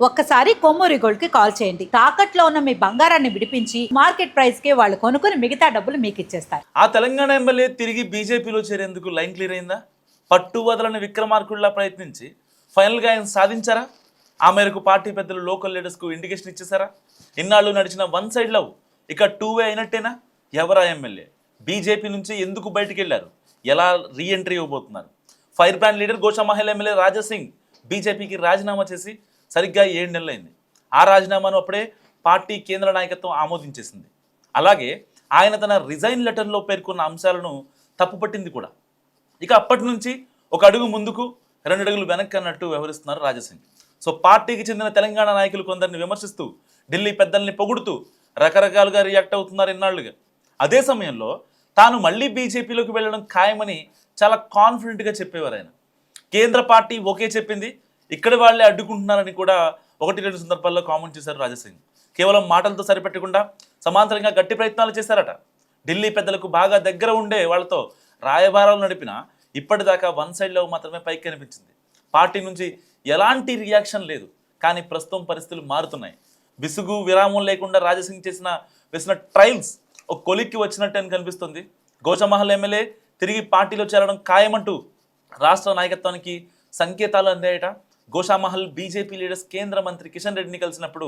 ఒక్కసారి కొమ్మూరి గోల్డ్ కి కాల్ చేయండి. తాకట్లో ఉన్న మీ బంగారాన్ని విడిపించి మార్కెట్ ప్రైస్ కి వాళ్ళు కొనుక్కుని మిగతా డబ్బులు మీకు ఇచ్చేస్తారు. ఆ తెలంగాణ ఎమ్మెల్యే తిరిగి బీజేపీలో చేరేందుకు లైన్ క్లియర్ అయిందా? పట్టు వదలని విక్రమార్కుల్లా ప్రయత్నించి ఫైనల్గా ఆయన సాధించారా? ఆ మేరకు పార్టీ పెద్దలు లోకల్ లీడర్స్కు ఇండికేషన్ ఇచ్చేసారా? ఇన్నాళ్ళు నడిచిన వన్ సైడ్ లవ్ ఇక టూ వే అయినట్టేనా? ఎవరా ఎమ్మెల్యే? బీజేపీ నుంచి ఎందుకు బయటికి వెళ్ళారు? ఎలా రీఎంట్రీ ఇవ్వబోతున్నారు? Fire brand leader Goshamahal MLA Raja Singh బీజేపీకి రాజీనామా చేసి సరిగ్గా 7 నెలలైంది. ఆ రాజీనామాను అప్పుడే పార్టీ కేంద్ర నాయకత్వం ఆమోదించేసింది. అలాగే ఆయన తన రిజైన్ లెటర్లో పేర్కొన్న అంశాలను తప్పుపట్టింది కూడా. ఇక అప్పటి నుంచి ఒక అడుగు ముందుకు 2 అడుగులు వెనక్కి అన్నట్టు వ్యవహరిస్తున్నారు రాజాసింగ్. సో పార్టీకి చెందిన తెలంగాణ నాయకులు కొందరిని విమర్శిస్తూ, ఢిల్లీ పెద్దల్ని పొగుడుతూ రకరకాలుగా రియాక్ట్ అవుతున్నారు ఇన్నాళ్లుగా. అదే సమయంలో తాను మళ్ళీ బీజేపీలోకి వెళ్ళడం ఖాయమని చాలా కాన్ఫిడెంట్గా చెప్పేవారు ఆయన. కేంద్ర పార్టీ ఓకే చెప్పింది, ఇక్కడి వాళ్ళే అడ్డుకుంటున్నారని కూడా 1-2 సందర్భాల్లో కామెంట్ చేశారు రాజాసింగ్. కేవలం మాటలతో సరిపెట్టకుండా సమాంతరంగా గట్టి ప్రయత్నాలు చేశారట. ఢిల్లీ పెద్దలకు బాగా దగ్గర ఉండే వాళ్ళతో రాయబారాలు నడిపిన ఇప్పటిదాకా వన్ సైడ్ లవ్ మాత్రమే పైకి కనిపించింది. పార్టీ నుంచి ఎలాంటి రియాక్షన్ లేదు. కానీ ప్రస్తుతం పరిస్థితులు మారుతున్నాయి. విసుగు విరామం లేకుండా రాజాసింగ్ వేసిన ట్రయల్స్ ఒక కొలిక్కి వచ్చినట్టు అని కనిపిస్తుంది. గోషామహల్ ఎమ్మెల్యే తిరిగి పార్టీలో చేరడం ఖాయమంటూ రాష్ట్ర నాయకత్వానికి సంకేతాలు అందాయట. గోషామహల్ బీజేపీ లీడర్స్ కేంద్ర మంత్రి కిషన్ రెడ్డిని కలిసినప్పుడు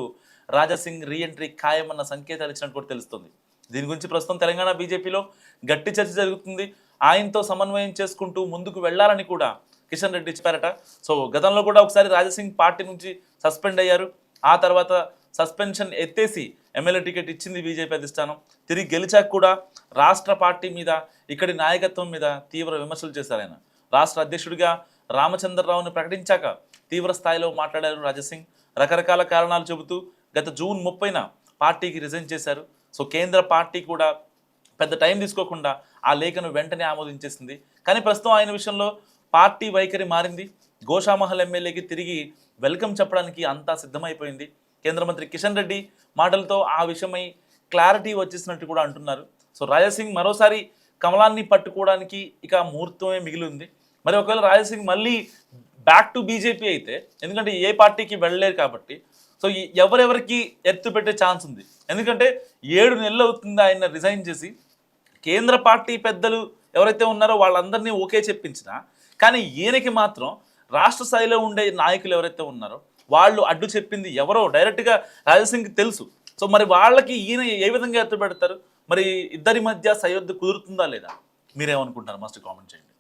రాజాసింగ్ రీఎంట్రీ ఖాయమన్న సంకేతాలు ఇచ్చినట్టు కూడా తెలుస్తుంది. దీని గురించి ప్రస్తుతం తెలంగాణ బీజేపీలో గట్టి చర్చ జరుగుతుంది. ఆయనతో సమన్వయం చేసుకుంటూ ముందుకు వెళ్లాలని కూడా కిషన్ రెడ్డి చెప్పారట. సో గతంలో కూడా ఒకసారి రాజాసింగ్ పార్టీ నుంచి సస్పెండ్ అయ్యారు. ఆ తర్వాత సస్పెన్షన్ ఎత్తేసి ఎమ్మెల్యే టికెట్ ఇచ్చింది బీజేపీ అధిష్టానం. తిరిగి గెలిచాక కూడా రాష్ట్ర పార్టీ మీద, ఇక్కడి నాయకత్వం మీద తీవ్ర విమర్శలు చేశారు ఆయన. రాష్ట్ర అధ్యక్షుడిగా రామచంద్రరావుని ప్రకటించాక తీవ్ర స్థాయిలో మాట్లాడారు రాజాసింగ్. రకరకాల కారణాలు చెబుతూ గత జూన్ 30న పార్టీకి రిజైన్ చేశారు. సో కేంద్ర పార్టీ కూడా పెద్ద టైం తీసుకోకుండా ఆ లేఖను వెంటనే ఆమోదించేసింది. కానీ ప్రస్తుతం ఆయన విషయంలో పార్టీ వైఖరి మారింది. గోషామహల్ ఎమ్మెల్యేకి తిరిగి వెల్కమ్ చెప్పడానికి అంతా సిద్ధమైపోయింది. కేంద్ర మంత్రి కిషన్ రెడ్డి మాటలతో ఆ విషయమై క్లారిటీ వచ్చేసినట్టు కూడా అంటున్నారు. సో రాజాసింగ్ మరోసారి కమలాన్ని పట్టుకోవడానికి ఇక ముహూర్తమే మిగిలింది. మరి ఒకవేళ రాజాసింగ్ మళ్ళీ బ్యాక్ టు బీజేపీ అయితే, ఎందుకంటే ఏ పార్టీకి వెళ్ళలేరు కాబట్టి, సో ఎవరెవరికి ఎత్తు పెట్టే ఛాన్స్ ఉంది. ఎందుకంటే 7 నెలలు అవుతుంది ఆయన రిజైన్ చేసి. కేంద్ర పార్టీ పెద్దలు ఎవరైతే ఉన్నారో వాళ్ళందరినీ ఓకే చెప్పించినా, కానీ ఈయనకి మాత్రం రాష్ట్ర స్థాయిలో ఉండే నాయకులు ఎవరైతే ఉన్నారో వాళ్ళు అడ్డు చెప్పింది ఎవరో డైరెక్ట్గా రాజాసింగ్కి తెలుసు. సో మరి వాళ్ళకి ఈయన ఏ విధంగా ఎత్తు పెడతారు? మరి ఇద్దరి మధ్య సయోధ్య కుదురుతుందా లేదా? మీరేమనుకుంటున్నారు? మస్ట్ కామెంట్ చేయండి.